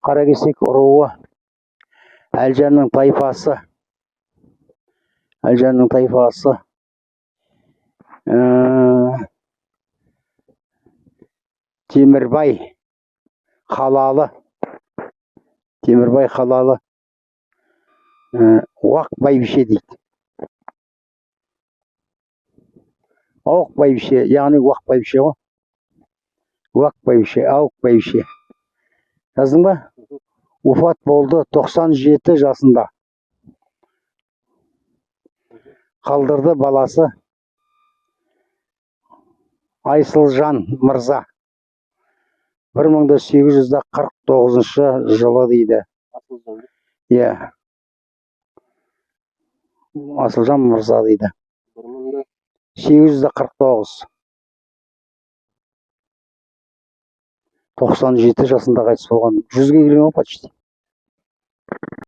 Қаракесек руы, Әлжанның тайпасы. Темірбай қалалы. Уақ бәйбіше дейді. Ауық бәйбіше, яғни уақ бәйбіше ғой. Уақ бәйбіше, ауық бәйбіше. Жаздың ба? Уфат болды 97 жасында. Қалдырды баласы Айсылжан мырза. 1849 жылы дейді. Асылжан мырза дейді. 849. 97 жасында қайтыс болған. 100-ге келген ғой почти.